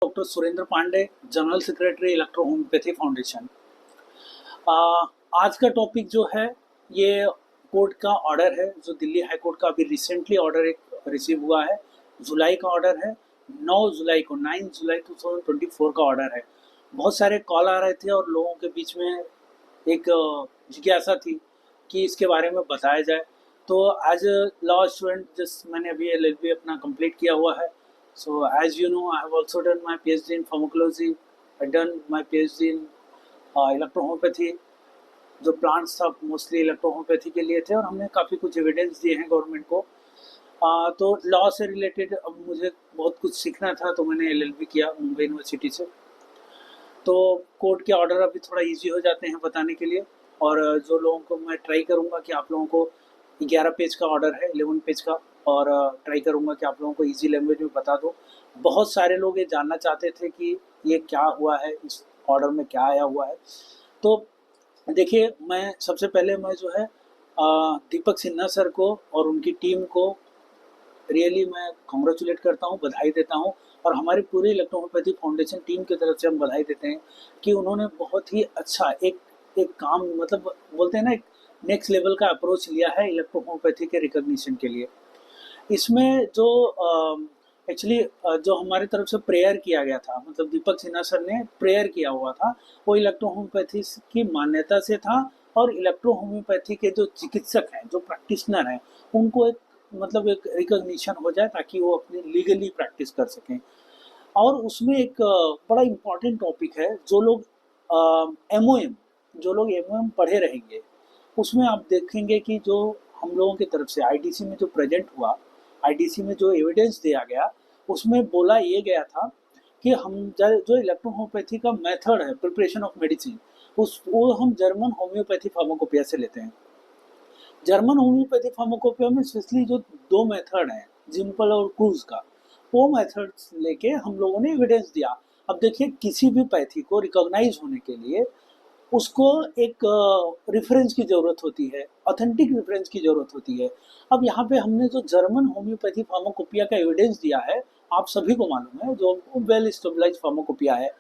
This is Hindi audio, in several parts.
Doctor Surendra Pandey, general secretary electro homoeopathy foundation. आज का टॉपिक जो है ये कोर्ट का ऑर्डर है, जो दिल्ली हाई कोर्ट का अभी रिसेंटली ऑर्डर एक रिसीव हुआ है। जुलाई का ऑर्डर है, 9 जुलाई को 9 जुलाई 2024 का ऑर्डर है। बहुत सारे कॉल आ रहे थे और लोगों के बीच में एक जिज्ञासा थी कि इसके बारे में बताया जाए। तो एज अ लॉ स्टूडेंट, जिस मैंने अभी एलएलबी अपना कंप्लीट किया हुआ है, so as you know, I have also done my PhD in pharmacology. I done my PhD in electrohomeopathy. जो प्लांट्स था मोस्टली इलेक्ट्रोहोम्योपैथी के लिए थे और हमने काफ़ी कुछ एविडेंस दिए हैं गवर्नमेंट को। तो लॉ से रिलेटेड अब मुझे बहुत कुछ सीखना था, तो मैंने एलएलबी किया मुंबई यूनिवर्सिटी से। तो कोर्ट के ऑर्डर अभी थोड़ा इजी हो जाते हैं बताने के लिए। और जो लोगों को मैं ट्राई करूँगा कि आप लोगों को 11 पेज का ऑर्डर है, 11 पेज का, और ट्राई करूँगा कि आप लोगों को इजी लैंग्वेज में बता दो। बहुत सारे लोग ये जानना चाहते थे कि ये क्या हुआ है, इस ऑर्डर में क्या आया हुआ है। तो देखिए, मैं सबसे पहले मैं जो है दीपक सिन्हा सर को और उनकी टीम को रियली मैं कॉन्ग्रेचुलेट करता हूँ, बधाई देता हूँ। और हमारी पूरी इलेक्ट्रोहोम्योपैथी फाउंडेशन टीम की तरफ से हम बधाई देते हैं कि उन्होंने बहुत ही अच्छा एक एक काम, मतलब बोलते हैं ना, एक नेक्स्ट लेवल का अप्रोच लिया है इलेक्ट्रोहोम्योपैथी के रिकॉग्निशन के लिए। इसमें जो एक्चुअली जो हमारी तरफ से प्रेयर किया गया था, मतलब दीपक सिन्हा सर ने प्रेयर किया हुआ था, वो इलेक्ट्रो होम्योपैथी की मान्यता से था। और इलेक्ट्रो होम्योपैथी के जो चिकित्सक हैं, जो प्रैक्टिशनर हैं, उनको एक, मतलब एक रिकॉग्निशन हो जाए ताकि वो अपनी लीगली प्रैक्टिस कर सकें। और उसमें एक बड़ा इम्पॉर्टेंट टॉपिक है, जो लोग एमओएम जो लोग एमओएम पढ़े रहेंगे, उसमें आप देखेंगे कि जो हम लोगों की तरफ से आईडीसी में जो प्रेजेंट हुआ, आईडीसी में जो एविडेंस दिया गया, उसमें बोला ये गया था कि हम जो इलेक्ट्रोहोम्योपैथी का मेथड है, प्रिपरेशन ऑफ मेडिसिन, उस वो हम जर्मन होम्योपैथी फार्माकोपिया से लेते हैं। जर्मन होम्योपैथी फार्माकोपिया में स्पेशली जो दो मेथड हैं, जिम्पल और क्रूज का, वो मेथड लेके हम लोगों ने एविडेंस दिया। अब देखिए, किसी भी पैथी को रिकॉग्नाइज होने के लिए उसको एक रेफरेंस की ज़रूरत होती है, ऑथेंटिक रेफरेंस की ज़रूरत होती है। अब यहाँ पे हमने जो जर्मन होम्योपैथी फार्माकोपिया का एविडेंस दिया है, आप सभी को मालूम है, जो वेल स्टेबलाइज्ड फार्माकोपिया है।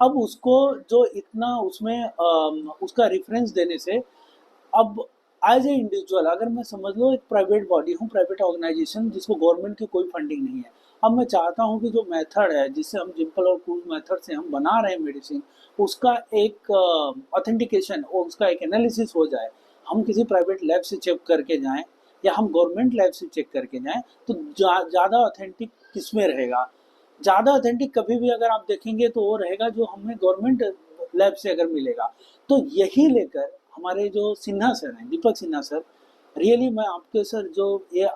अब उसको जो इतना उसमें उसका रेफरेंस देने से, अब एज ए इंडिविजुअल, अगर मैं समझ लो एक प्राइवेट बॉडी हूँ, प्राइवेट ऑर्गेनाइजेशन जिसको गवर्नमेंट की कोई फंडिंग नहीं है, अब मैं चाहता हूँ कि जो मेथड है जिससे हम जिम्पल और क्रूज मेथड से हम बना रहे हैं मेडिसिन, उसका एक ऑथेंटिकेशन और उसका एक एनालिसिस हो जाए। हम किसी प्राइवेट लैब से चेक करके जाएं या हम गवर्नमेंट लैब से चेक करके जाएं, तो ज़्यादा ऑथेंटिक किसमें रहेगा? ज़्यादा ऑथेंटिक कभी भी अगर आप देखेंगे तो वो रहेगा जो हमें गवर्नमेंट लैब से अगर मिलेगा। तो यही लेकर हमारे जो सिन्हा सर हैं, दीपक सिन्हा सर, रियली मैं आपके सर जो ये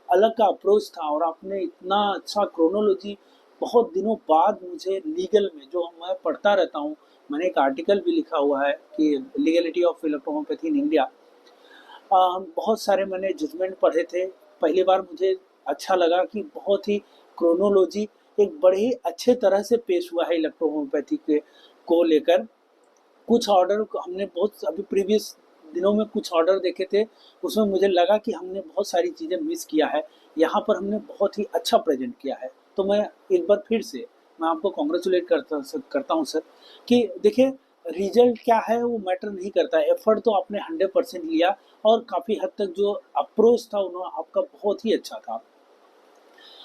अलग का अप्रोच था, और आपने इतना अच्छा क्रोनोलॉजी, बहुत दिनों बाद मुझे लीगल में, जो मैं पढ़ता रहता हूँ, मैंने एक आर्टिकल भी लिखा हुआ है कि legality of electrohomoeopathy in India. बहुत सारे मैंने जजमेंट पढ़े थे। पहली बार मुझे अच्छा लगा कि बहुत ही क्रोनोलॉजी एक बड़े ही अच्छे तरह से पेश हुआ है इलेक्ट्रोहोम्योपैथी के को लेकर। कुछ ऑर्डर हमने बहुत अभी प्रीवियस दिनों में कुछ ऑर्डर देखे थे, उसमें मुझे लगा कि हमने बहुत सारी चीज़ें मिस किया है। यहाँ पर हमने बहुत ही अच्छा प्रेजेंट किया है। तो मैं एक बार फिर से मैं आपको कॉन्ग्रेचुलेट करता हूँ सर, कि देखिए, रिजल्ट क्या है वो मैटर नहीं करता, एफर्ट तो आपने 100% लिया। और काफ़ी हद तक जो अप्रोच था उन्होंने आपका बहुत ही अच्छा था।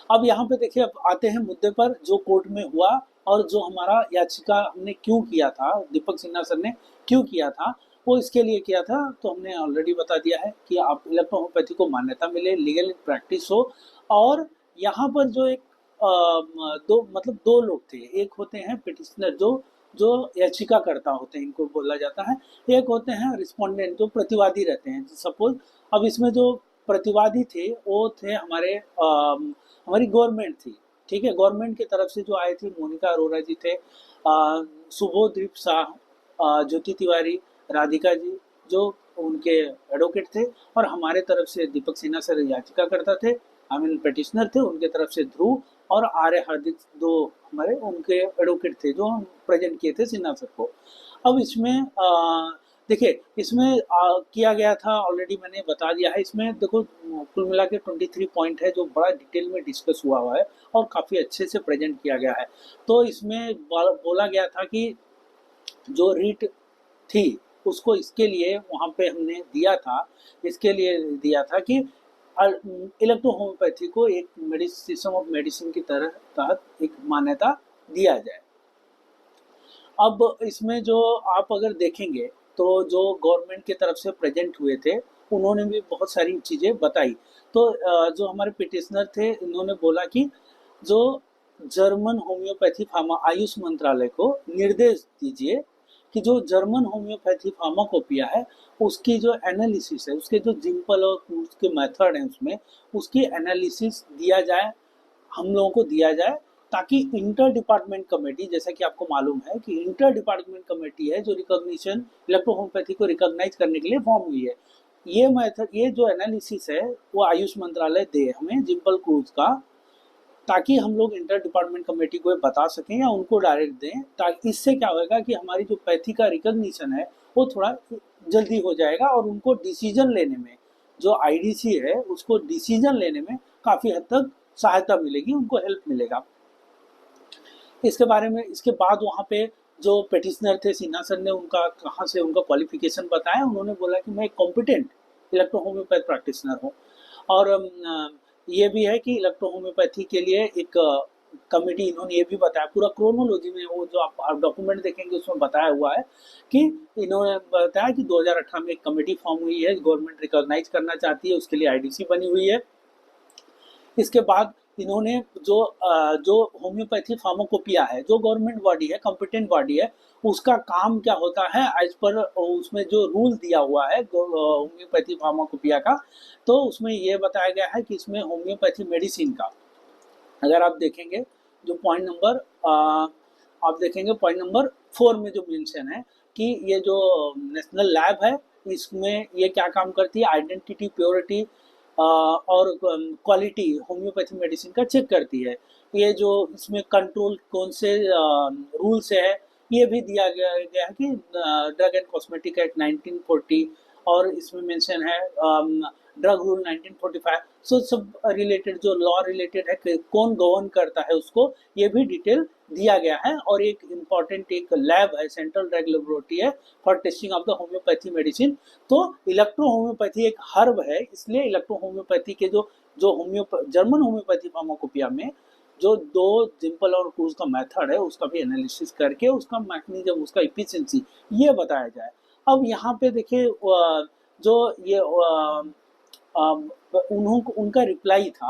अब यहाँ पे देखिए, अब आते हैं मुद्दे पर जो कोर्ट में हुआ, और जो हमारा याचिका हमने क्यों किया था, दीपक सिन्हा सर ने क्यों किया था। वो इसके लिए किया था, तो हमने ऑलरेडी बता दिया है कि आप इलेक्ट्रोहोम्योपैथी को मान्यता मिले, लीगल प्रैक्टिस हो। और यहाँ पर जो एक दो, मतलब दो लोग थे, एक होते हैं पिटिशनर, जो जो याचिका करता होते हैं, इनको बोला जाता है। एक होते हैं रिस्पोंडेंट, जो प्रतिवादी रहते हैं। सपोज अब इसमें जो प्रतिवादी थे वो थे हमारी गवर्नमेंट थी। ठीक है, गवर्नमेंट की तरफ से जो आए थे, मोनिका अरोरा जी थे, सुबोधदीप शाह, ज्योति तिवारी, राधिका जी, जो उनके एडवोकेट थे। और हमारे तरफ से दीपक सिन्हा सर याचिका करता थे, आई मीन पिटिशनर थे। उनके तरफ से ध्रुव और आर्य हार्दिक, दो हमारे उनके एडवोकेट थे, जो हम प्रेजेंट किए थे सिन्हा सर को। अब इसमें देखिए इसमें किया गया था, ऑलरेडी मैंने बता दिया है। इसमें देखो कुल मिला के 23 पॉइंट है जो बड़ा डिटेल में डिस्कस हुआ है और काफ़ी अच्छे से प्रेजेंट किया गया है। तो इसमें बोला गया था कि जो रीट थी उसको इसके लिए वहाँ पे हमने दिया था, इसके लिए दिया था कि इलेक्ट्रो होम्योपैथी को एक सिस्टम ऑफ मेडिसिन की तरह तहत एक मान्यता दिया जाए। अब इसमें जो आप अगर देखेंगे तो जो गवर्नमेंट की तरफ से प्रेजेंट हुए थे उन्होंने भी बहुत सारी चीज़ें बताई। तो जो हमारे पिटिशनर थे इन्होंने बोला कि जो जर्मन होम्योपैथी फार्मा आयुष मंत्रालय को निर्देश दीजिए कि जो जर्मन होम्योपैथी फार्माकोपिया है उसकी जो एनालिसिस है, उसके जो जिम्पल और उसके मेथड हैं उसमें उसकी एनालिसिस दिया जाए, हम लोगों को दिया जाए, ताकि इंटर डिपार्टमेंट कमेटी, जैसा कि आपको मालूम है कि इंटर डिपार्टमेंट कमेटी है जो रिकॉग्निशन इलेक्ट्रो होम्योपैथी को रिकॉग्नाइज करने के लिए फॉर्म हुई है। ये मेथड, ये जो एनालिसिस है वो आयुष मंत्रालय दे हमें जिम्पल क्रूज का, ताकि हम लोग इंटर डिपार्टमेंट कमेटी को बता सकें या उनको डायरेक्ट दें। ताकि इससे क्या होगा कि हमारी जो पैथी का रिकॉग्निशन है वो थोड़ा जल्दी हो जाएगा और उनको डिसीजन लेने में, जो आईडीसी है उसको डिसीजन लेने में काफ़ी हद तक सहायता मिलेगी, उनको हेल्प मिलेगा। इसके बारे में, इसके बाद वहाँ पे जो पेटिशनर थे सिन्हा सर ने उनका कहाँ से उनका क्वालिफिकेशन बताया। उन्होंने बोला कि मैं एक कॉम्पिटेंट इलेक्ट्रो होम्योपैथ प्रैक्टिशनर हूँ और ये भी है कि इलेक्ट्रो होम्योपैथी के लिए एक कमेटी, इन्होंने ये भी बताया पूरा क्रोनोलॉजी में, वो जो आप डॉक्यूमेंट देखेंगे उसमें बताया हुआ है कि इन्होंने बताया कि 2018 में एक कमेटी फॉर्म हुई है, गवर्नमेंट रिकॉग्नाइज करना चाहती है, उसके लिए आईडीसी बनी हुई है। इसके बाद इन्होंने जो होम्योपैथी फार्माकोपिया है, जो गवर्नमेंट बॉडी है, कॉम्पिटेंट बॉडी है, उसका काम क्या होता है एज पर उसमें जो रूल दिया हुआ है होम्योपैथी फार्माकोपिया का, तो उसमें ये बताया गया है कि इसमें होम्योपैथी मेडिसिन का, अगर आप देखेंगे जो पॉइंट नंबर आप देखेंगे पॉइंट नंबर 4 में जो मेंशन है कि ये जो नेशनल लैब है इसमें ये क्या काम करती है, आइडेंटिटी, प्योरिटी और क्वालिटी होम्योपैथी मेडिसिन का चेक करती है। ये जो इसमें कंट्रोल कौन से रूल से है ये भी दिया गया है कि ड्रग एंड कॉस्मेटिक एक्ट 1940 और इसमें मेंशन है ड्रग रूल 1945। सो सब रिलेटेड जो लॉ रिलेटेड है कि कौन गवर्न करता है उसको, ये भी डिटेल दिया गया है। और एक इम्पॉर्टेंट एक लैब है, सेंट्रल ड्रग लेबोरेटरी है for testing of the homeopathy medicine. तो इलेक्ट्रो होम्योपैथी एक हर्ब है, इसलिए इलेक्ट्रो होम्योपैथी के जो जर्मन होम्योपैथी फार्माकोपिया में जो दो जिम्पल और क्रूज का मेथड है उसका भी एनालिसिस करके उसका मैकेनिज्म, उसका इफिशिएंसी ये बताया जाए। अब यहाँ पे देखिए जो ये उनका रिप्लाई था,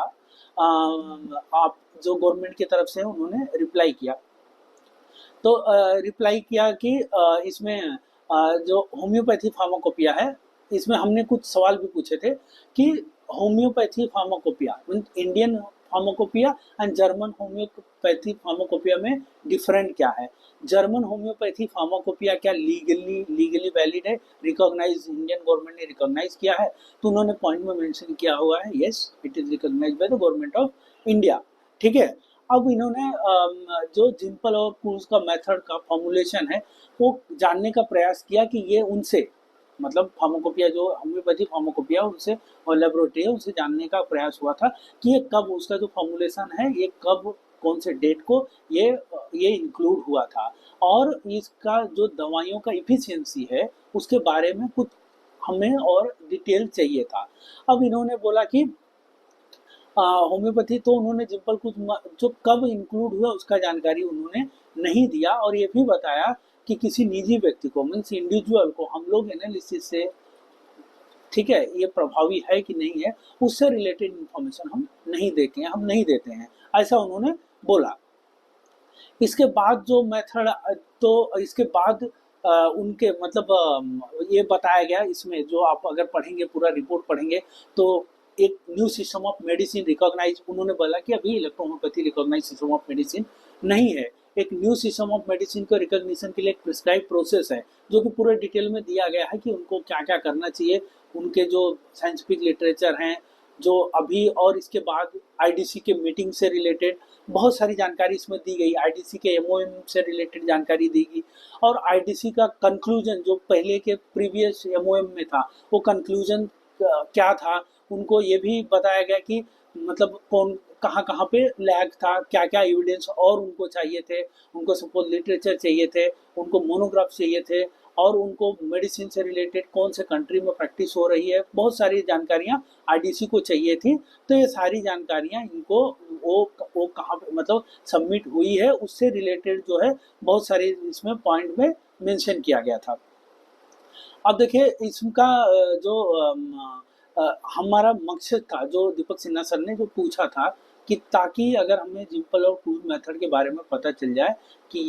आप जो गवर्नमेंट की तरफ से उन्होंने रिप्लाई किया, तो रिप्लाई किया कि इसमें जो होम्योपैथी फार्माकोपिया है इसमें हमने कुछ सवाल भी पूछे थे कि homeopathy pharmacopoeia, Indian pharmacopoeia and German homeopathy pharmacopoeia में डिफरेंट क्या है, जर्मन होम्योपैथी फार्माकोपिया क्या लीगली वैलिड है, रिकॉग्नाइज, इंडियन गवर्नमेंट ने रिकॉग्नाइज किया है। तो उन्होंने पॉइंट में मेंशन किया हुआ है yes it is recognise by the government of India. ठीक है। अब इन्होंने जो जिम्पल और क्रूज का मेथड का फॉर्मुलेशन है वो जानने का प्रयास किया कि ये उनसे, मतलब फार्माकोपिया जो होम्योपैथी फार्माकोपिया उनसे और लेबोरेटरी है उनसे जानने का प्रयास हुआ था कि ये कब, उसका जो फॉर्मुलेशन है ये कब, कौन से डेट को ये इंक्लूड हुआ था और इसका जो दवाइयों का इफिशियंसी है उसके बारे में कुछ हमें और डिटेल चाहिए था। अब इन्होंने बोला कि होम्योपैथी तो उन्होंने जिम्पल कुछ जो कब इंक्लूड हुआ उसका जानकारी उन्होंने नहीं दिया और ये भी बताया कि किसी निजी व्यक्ति को, मीन्स इंडिविजुअल को हम लोग एनालिसिस से, ठीक है, ये प्रभावी है कि नहीं है उससे रिलेटेड इंफॉर्मेशन हम नहीं देते हैं, ऐसा उन्होंने बोला। इसके बाद जो मेथड, तो इसके बाद उनके मतलब ये बताया गया इसमें, जो आप अगर पढ़ेंगे पूरा रिपोर्ट पढ़ेंगे तो एक new system of medicine recognise, उन्होंने बोला कि अभी electrohomoeopathy recognise system of medicine नहीं है, एक न्यू सिस्टम ऑफ मेडिसिन को रिकॉग्निशन के लिए एक प्रिस्क्राइब प्रोसेस है जो कि पूरे डिटेल में दिया गया है कि उनको क्या क्या करना चाहिए, उनके जो साइंटिफिक लिटरेचर हैं जो अभी और इसके बाद आईडीसी के मीटिंग से रिलेटेड बहुत सारी जानकारी इसमें दी गई, आईडीसी के एमओएम से रिलेटेड जानकारी दी गई, और आईडीसी का कंक्लूजन जो पहले के प्रीवियस एमओएम में था वो कंक्लूजन क्या था, उनको ये भी बताया गया कि मतलब कौन कहाँ कहाँ पे लैग था, क्या क्या एविडेंस और उनको चाहिए थे, उनको सपोज लिटरेचर चाहिए थे, उनको मोनोग्राफ चाहिए थे, और उनको मेडिसिन से रिलेटेड कौन से कंट्री में प्रैक्टिस हो रही है, बहुत सारी जानकारियाँ आईडीसी को चाहिए थी। तो ये सारी जानकारियाँ इनको वो कहाँ पे मतलब सबमिट हुई है उससे रिलेटेड जो है बहुत सारे इसमें पॉइंट में मेंशन किया गया था। अब देखिए इसका जो हमारा मकसद था, जो दीपक सिन्हा सर ने जो पूछा था कि ताकि अगर हमें जिम्पल और क्रूज मेथड के बारे में पता चल जाए कि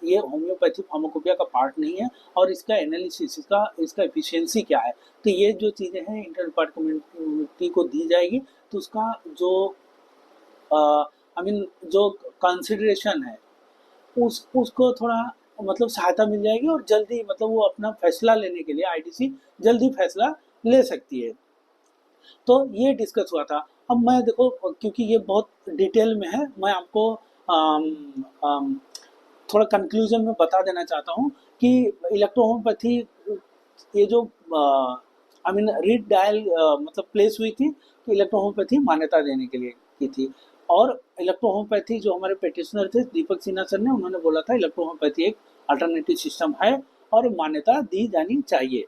ये होम्योपैथी फार्माकोपिया का पार्ट नहीं है और इसका एनालिसिस, इसका एफिशिएंसी क्या है, तो ये जो चीज़ें हैं इंटर डिपार्टमेंट को दी जाएगी। तो उसका जो जो कंसिडरेशन है उसको थोड़ा मतलब सहायता मिल जाएगी, और जल्दी मतलब वो अपना फैसला लेने के लिए आईडीसी जल्दी फैसला ले सकती है। तो ये डिस्कस हुआ था। अब मैं देखो क्योंकि ये बहुत डिटेल में है, मैं आपको आम, आम, थोड़ा कंक्लूजन में बता देना चाहता हूँ कि इलेक्ट्रोहोम्योपैथी ये जो रीड डायल मतलब प्लेस हुई थी, तो इलेक्ट्रोहोम्योपैथी मान्यता देने के लिए की थी। और इलेक्ट्रोहोम्योपैथी जो हमारे पेटिशनर थे दीपक सिन्हा सर ने, उन्होंने बोला था इलेक्ट्रोहोम्योपैथी एक अल्टरनेटिव सिस्टम है और मान्यता दी जानी चाहिए।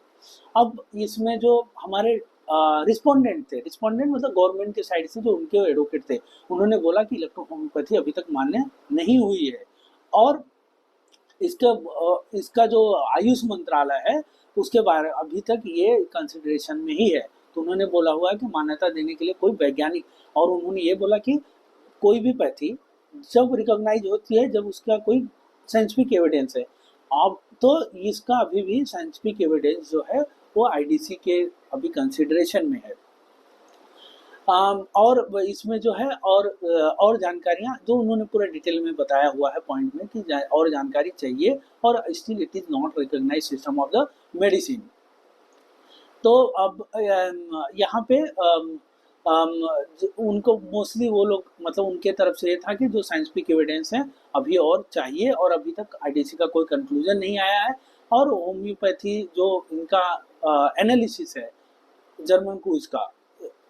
अब इसमें जो हमारे रिस्पोंडेंट थे, रिस्पोंडेंट मतलब गवर्नमेंट के साइड से जो उनके एडवोकेट थे, उन्होंने बोला कि इलेक्ट्रोहोम्योपैथी अभी तक मान्य नहीं हुई है, और इसका जो आयुष मंत्रालय है उसके बारे अभी तक ये कंसिडरेशन में ही है। तो उन्होंने बोला हुआ है कि मान्यता देने के लिए कोई वैज्ञानिक, और उन्होंने ये बोला कि कोई भी पैथी जब रिकॉग्नाइज होती है जब उसका कोई साइंटिफिक एविडेंस है। अब तो इसका अभी भी साइंटिफिक एविडेंस जो है वो आईडीसी के अभी कंसिडरेशन में है। और इसमें जो है और जानकारियाँ जो उन्होंने पूरा डिटेल में बताया हुआ है पॉइंट में कि और जानकारी चाहिए, और still it is not recognise system of the medicine. तो अब यहाँ पे उनको मोस्टली वो लोग मतलब उनके तरफ से ये था कि जो साइंटिफिक एविडेंस है अभी और चाहिए, और अभी तक आईडीसी का कोई कंक्लूजन नहीं आया है। और होम्योपैथी जो इनका एनालिसिस है जर्मन क्रूज का,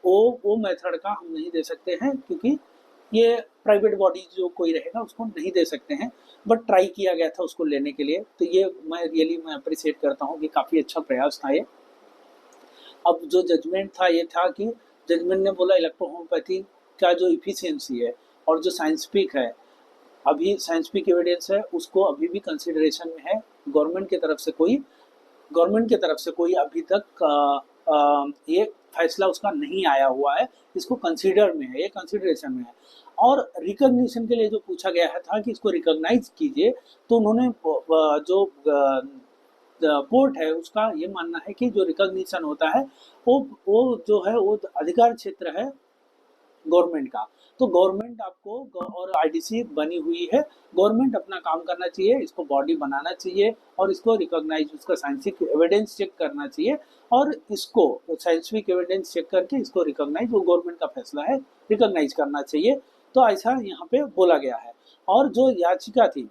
वो मेथड का हम नहीं दे सकते हैं, क्योंकि ये प्राइवेट बॉडी जो कोई रहेगा उसको नहीं दे सकते हैं। बट ट्राई किया गया था उसको लेने के लिए, तो ये मैं अप्रिशिएट करता हूँ कि काफ़ी अच्छा प्रयास था ये। अब जो जजमेंट था ये था कि जजमेंट ने बोला इलेक्ट्रोहोम्योपैथी का जो इफिशियंसी है और जो साइंटिफिक है, अभी साइंटिफिक एविडेंस है उसको अभी भी कंसिडरेशन में है। गवर्नमेंट की तरफ से कोई अभी तक ये फैसला उसका नहीं आया हुआ है, इसको कंसीडर में है, ये कंसिडरेशन में है। और रिकॉग्निशन के लिए जो पूछा गया है था कि इसको रिकॉग्नाइज कीजिए, तो उन्होंने जो कोर्ट है उसका ये मानना है कि जो रिकॉग्निशन होता है वो जो है वो अधिकार क्षेत्र है गवर्नमेंट का। तो गवर्नमेंट आपको और आईडीसी बनी हुई है, गवर्नमेंट अपना काम करना चाहिए, इसको बॉडी बनाना चाहिए और इसको रिकॉग्नाइज, उसका साइंटिफिक एविडेंस चेक करना चाहिए, और इसको साइंटिफिक एविडेंस चेक करके इसको रिकॉग्नाइज, वो गवर्नमेंट का फैसला है, रिकॉग्नाइज करना चाहिए। तो ऐसा यहाँ पे बोला गया है। और जो याचिका थी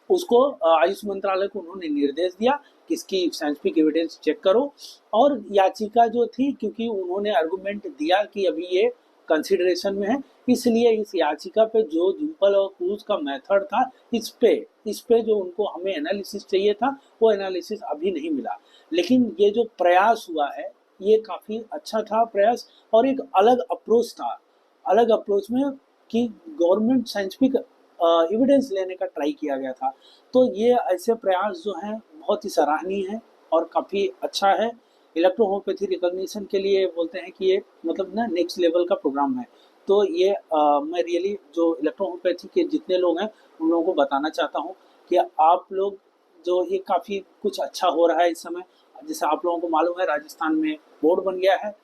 उसको आयुष मंत्रालय को उन्होंने निर्देश दिया कि इसकी साइंटिफिक एविडेंस चेक करो। और याचिका जो थी, क्योंकि उन्होंने आर्गुमेंट दिया कि अभी ये कंसिडरेशन में है, इसलिए इस याचिका पे जो जिम्पल और क्रूज का मेथड था, इस पे जो उनको हमें एनालिसिस चाहिए था वो एनालिसिस अभी नहीं मिला। लेकिन ये जो प्रयास हुआ है ये काफ़ी अच्छा था प्रयास, और एक अलग अप्रोच था, अलग अप्रोच में कि गवर्नमेंट साइंटिफिक एविडेंस लेने का ट्राई किया गया था। तो ये ऐसे प्रयास जो हैं बहुत ही सराहनीय है और काफ़ी अच्छा है। इलेक्ट्रोहोम्योपैथी रिकॉग्निशन के लिए बोलते हैं कि ये मतलब ना नेक्स्ट लेवल का प्रोग्राम है। तो ये मैं रियली जो इलेक्ट्रोहोम्योपैथी के जितने लोग हैं उन लोगों को बताना चाहता हूँ कि आप लोग जो ये काफ़ी कुछ अच्छा हो रहा है इस समय। जैसे आप लोगों को मालूम है राजस्थान में बोर्ड बन गया है,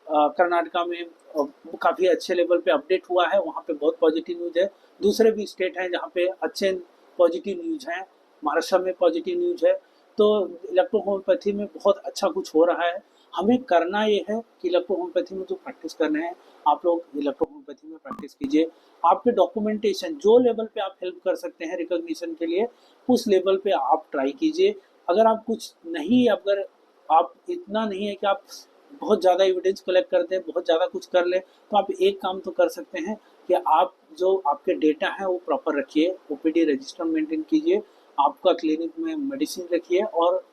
कर्नाटका में काफ़ी अच्छे लेवल पे अपडेट हुआ है, वहाँ पे बहुत पॉजिटिव न्यूज़ है। दूसरे भी स्टेट हैं जहाँ पे अच्छे पॉजिटिव न्यूज़ हैं, महाराष्ट्र में पॉजिटिव न्यूज़ है। तो इलेक्ट्रोहोम्योपैथी में बहुत अच्छा कुछ हो रहा है। हमें करना ये है कि इलेक्ट्रोहोम्योपैथी में जो प्रैक्टिस कर रहे हैं आप लोग इलेक्ट्रोहोम्योपैथी में प्रैक्टिस कीजिए। आपके डॉक्यूमेंटेशन जो लेवल पे आप हेल्प कर सकते हैं रिकॉग्निशन के लिए, उस लेवल पे आप ट्राई कीजिए। अगर आप कुछ नहीं, अगर आप इतना नहीं है कि आप बहुत ज़्यादा एविडेंस कलेक्ट कर दें, बहुत ज़्यादा कुछ कर लें, तो आप एक काम तो कर सकते हैं कि आप जो आपके डेटा है वो प्रॉपर रखिए, ओपीडी रजिस्टर मेंटेन कीजिए, आपका क्लिनिक में मेडिसिन रखिए और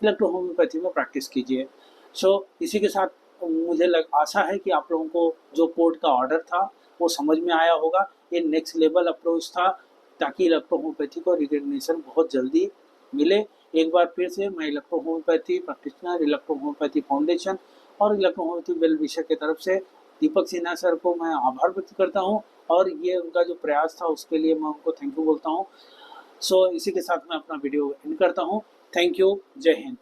इलेक्ट्रोहोम्योपैथी में प्रैक्टिस कीजिए। सो इसी के साथ मुझे आशा है कि आप लोगों को जो कोर्ट का ऑर्डर था वो समझ में आया होगा। ये नेक्स्ट लेवल अप्रोच था ताकि इलेक्ट्रोहोम्योपैथी को रिकग्निशन बहुत जल्दी मिले। एक बार फिर से मैं इलेक्ट्रोहोम्योपैथी प्रैक्टिशनर, इलेक्ट्रोहोम्योपैथी फाउंडेशन और इलेक्ट्रोहोम्योपैथी वेल विशर की तरफ से दीपक सिन्हा सर को मैं आभार व्यक्त करता हूँ और ये उनका जो प्रयास था उसके लिए मैं उनको थैंक यू बोलता हूँ। सो इसी के साथ मैं अपना वीडियो एंड करता हूँ। Thank you. जय हिंद।